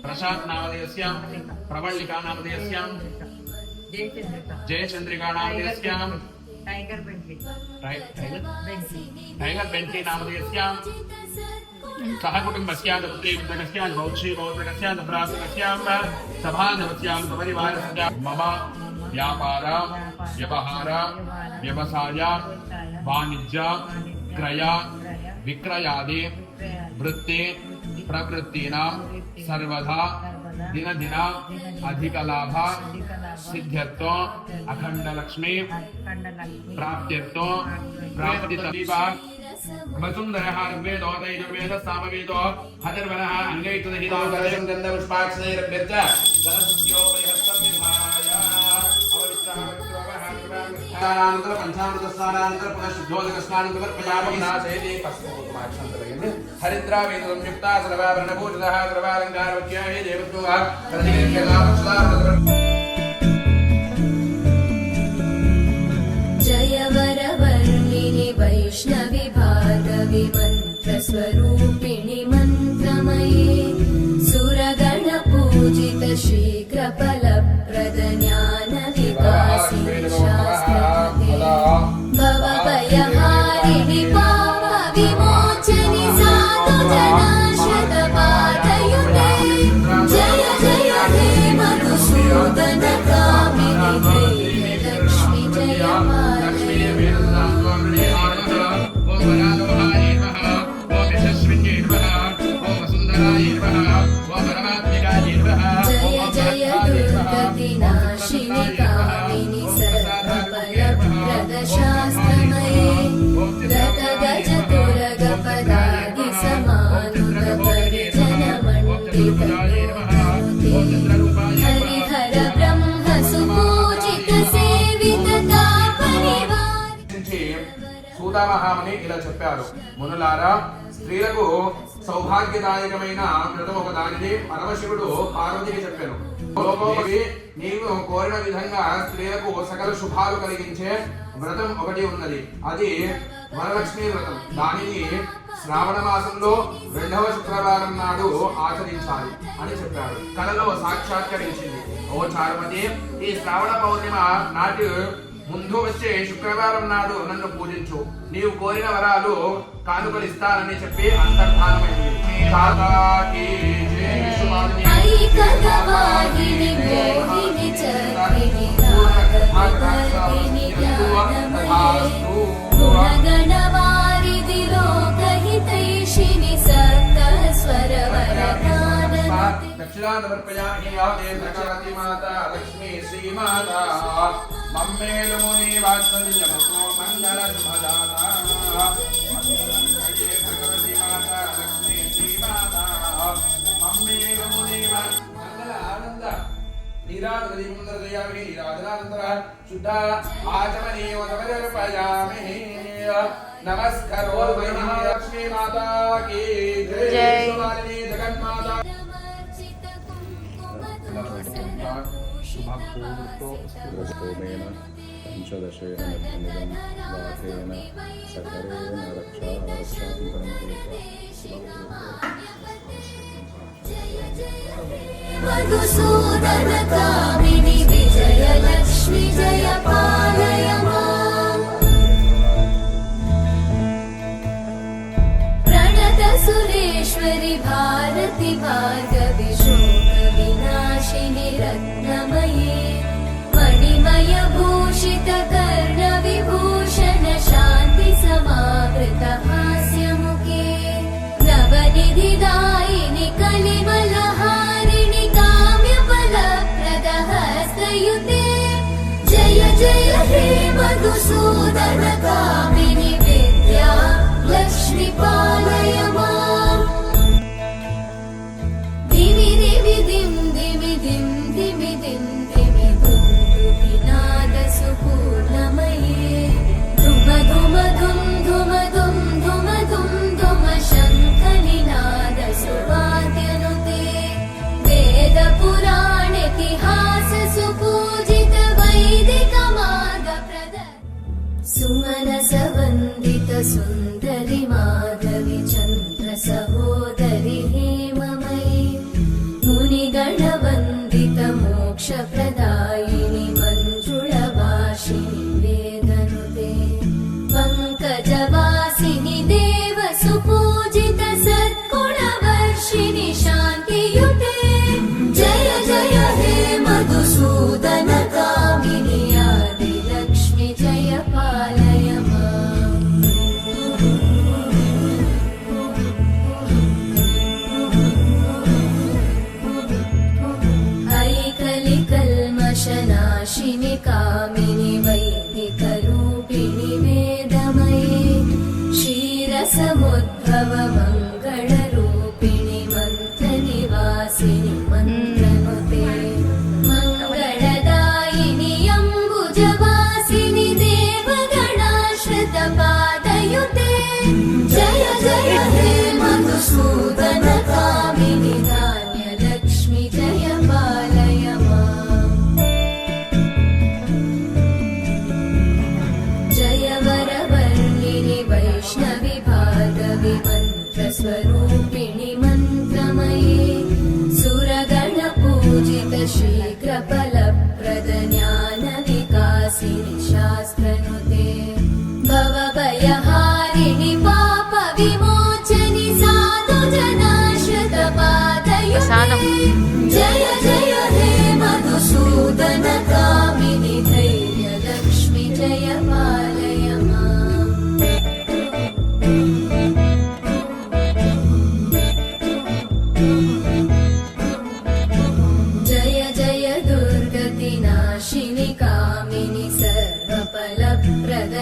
प्रशांत नामधेयस्यां प्रवल्लिका नामधेयस्यां जयचंद्रिका नामधेयस्यां tiger Bentley नामधेयस्यां सह कुटुंबस्यां पुत्री पुत्रकस्यां भौक्षी भौत्रकस्यां भ्रातृकस्यां सभानवस्यां परिवारस्यां मम व्यापार व्यवहार व्यवसाय वाणिज्य क्रय विक्रयादि वृत्ति प्रवृत्तीनां सर्वदा दिन दिन अधिक लाभ सिद्ध्यर्थ अखंड लक्ष्मी प्राप्त्यर्थ प्राप्तितमीव वसुंधरः ऋग्वेदो यजुर्वेदः सामवेदो हतर्वणः अंगैतुदहितो गदयं गन्धपुष्पाक्षरैरभ्यर्च सरस्वत्यो बृहत्तं विधाय अववित्रः पंचामृत स्नानानंतर पुनः शुद्धोदक स्नानं समर्पयामि नाशयति पस्मकुमाक्षन्तरयन् हरिद्रावेद संयुक्ता सर्वाभरणभूषितः सर्वालङ्कारवत्याः देवत्वः जय वरवर्णिनि वैष्णवि भार्गवि मन्त्रस्वरूपिणि मन्त्रमये सुरगणपूजित शीघ्रफलप्रद ज्ञानविकासिनि शास्त्रकृते भवभयहारिणि पापविमोचनि साधुजनाश्रितपादयुते जय जय हे मधुसूदनकामिनि धैर्यलक्ष्मि जय जय दुर्गतिनाशिनि कामिनि सर्वफलप्रदशास्त्रमये गतगजतुरगपदादि समानुतपरिजनमण्डितमूर्ते हरिहर ब्रह्म सुपूजित सेवितता परिवार సూదా మహాముని ఇలా చెప్పారు, మునులారా, స్త్రీలకు సౌభాగ్యదాయకమైన వ్రతం ఒక దానిని పరమశివుడు పార్వతికి చెప్పాను. లోకోపరి నీవు కోరిన విధంగా స్త్రీలకు సకల శుభాలు కలిగించే వ్రతం ఒకటి ఉన్నది. అది వరలక్ష్మి వ్రతం. దానిని శ్రావణ మాసంలో 2వ శుక్రవారం నాడు ఆచరించాలి అని చెప్పాడు. కలలో సాక్షాత్కరించింది. ఓ చారుమతి, ఈ శ్రావణ పౌర్ణిమ నాటి ముందు వచ్చే శుక్రవారం నాడు నన్ను పూజించు, నీవు కోరిన వరాలు కానుకలు ఇస్తానని చెప్పి అంతర్ధానమైంది. దక్షిణాంతర్పయామి మాతా లక్ష్మీ శ్రీమాతా మమ్మేలు ముని వాత్సల్యముతో మంగళ శుభదాతా భగవతి మాతా లక్ష్మీ శ్రీమాతా మమ్మేలు ముని మంగళ ఆనంద నీరాజలి ముందరయామి నీరాజనానంతర శుద్ధ ఆచమనీయ సమర్పయామి నమస్కారో లక్ష్మీ మాతా కీ జై జగన్మాతా शुभपूर्तोमेन पंचदशेन निर्धनिदं वातेन सकरेण मधुसूदनकामिनि विजयलक्ष्मि जय पालय माम् प्रणतसुरेश्वरि भारति भार्गवि शोकविनाशिनि रत्नमये मणिमयभूषित कर्णविभूषण शान्ति समावृत हास्यमुखे नवनिधिदायिनि कलिमलहारिणि काम्यफलप्रद हस्तयुते जय जय हे मधुसूदनकामिनि विद्या लक्ष्मी सुन्दरि माधवि चन्द्र सहोदरि हेममयि मुनिगणवन्दित मोक्षप्रदायिनि मञ्जुळवासिनि वेदनुते पङ्कजवासिनि देव सुपूजित सद्गुणवर्षिणि शान्तियुते जय जय हे मधुसूदन कामिनि आदिलक्ष्मि जय पालय माम् ऐकलिकल्मषनाशिनि कामिनि वैदिकरूपिणि वेदमये क्षीरसमुद्भव मङ्गलरूपिणि मन्त्रनिवासिनि मन्त्रनुते मङ्गलदायिनि अम्बुजवासिनि देवगणाश्रितपादयुते जय जय हे मधुसूदन कामिनि धान्यलक्ष्मि जय पालय माम् जय वरवर्णिनि वैष्णवि भार्गवि मन्त्रस्वरूपिणि मन्त्रमये सुरगणपूजित शीघ्रफलप्रद ज्ञानविकासिनि शास्त्रनुते भवभयहारिणि पापविमोचनि साधुजनाश्रितपादयुते जय जय हे मधुसूदन कामिनि धैर्यलक्ष्मि जय पालय माम् जय जय दुर्गतिनाशिनि कामिनि सर्वफलप्रद